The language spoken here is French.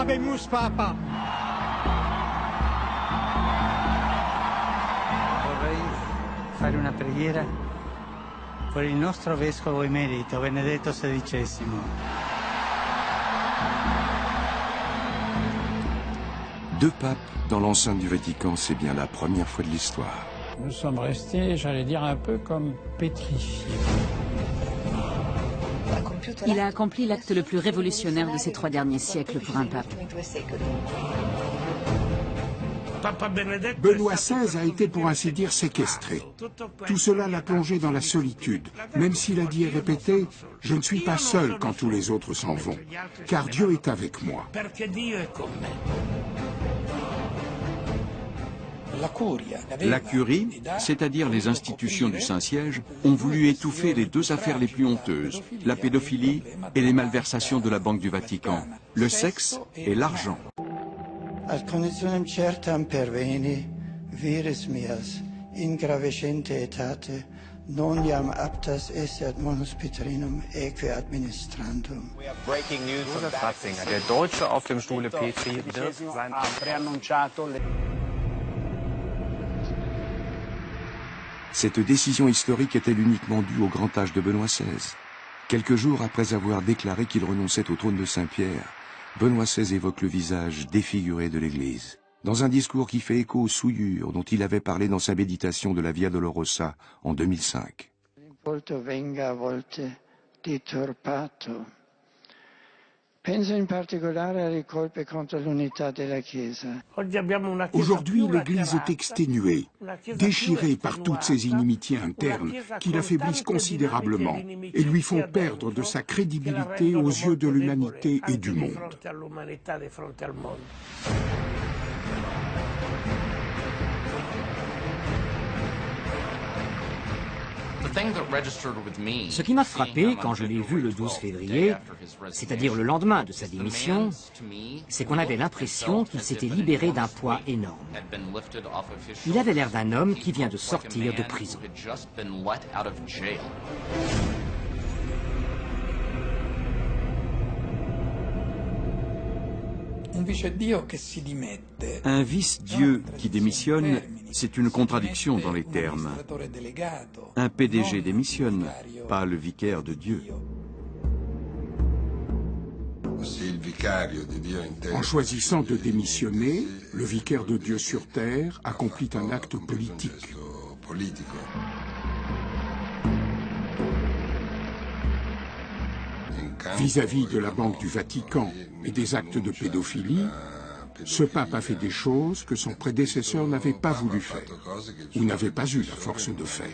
Habemus Papa. Vorrei fare una preghiera per il nostro vescovo emerito, Benedetto XVI. Deux papes dans l'enceinte du Vatican, c'est bien la première fois de l'histoire. Nous sommes restés, j'allais dire, un peu comme pétrifiés. Il a accompli l'acte le plus révolutionnaire de ces 3 derniers siècles pour un pape. Benoît XVI a été pour ainsi dire séquestré. Tout cela l'a plongé dans la solitude, même s'il a dit et répété « Je ne suis pas seul quand tous les autres s'en vont, car Dieu est avec moi ». La curie, c'est-à-dire les institutions du Saint-Siège, ont voulu étouffer les 2 affaires les plus honteuses, la pédophilie et les malversations de la Banque du Vatican, le sexe et l'argent. Ad conditionem certam perveni, vires mias, in gravescente etate, non iam aptas esse ad monuspiterinum eque administrandum. Der Deutsche auf dem Stuhle Petri wird sein Cette décision historique est-elle uniquement due au grand âge de Benoît XVI? Quelques jours après avoir déclaré qu'il renonçait au trône de Saint-Pierre, Benoît XVI évoque le visage défiguré de l'Église. Dans un discours qui fait écho aux souillures dont il avait parlé dans sa méditation de la Via Dolorosa en 2005. Volto venga a volte deturpato. Penso in particolare alle colpe contro l'unità della Chiesa. Aujourd'hui, l'Église est exténuée, déchirée par toutes ces inimitiés internes qui l'affaiblissent considérablement et lui font perdre de sa crédibilité aux yeux de l'humanité et du monde. Ce qui m'a frappé quand je l'ai vu le 12 février, c'est-à-dire le lendemain de sa démission, c'est qu'on avait l'impression qu'il s'était libéré d'un poids énorme. Il avait l'air d'un homme qui vient de sortir de prison. Un vice-dieu qui démissionne, c'est une contradiction dans les termes. Un PDG démissionne, pas le vicaire de Dieu. En choisissant de démissionner, le vicaire de Dieu sur terre accomplit un acte politique. Vis-à-vis de la Banque du Vatican et des actes de pédophilie, ce pape a fait des choses que son prédécesseur n'avait pas voulu faire, ou n'avait pas eu la force de faire.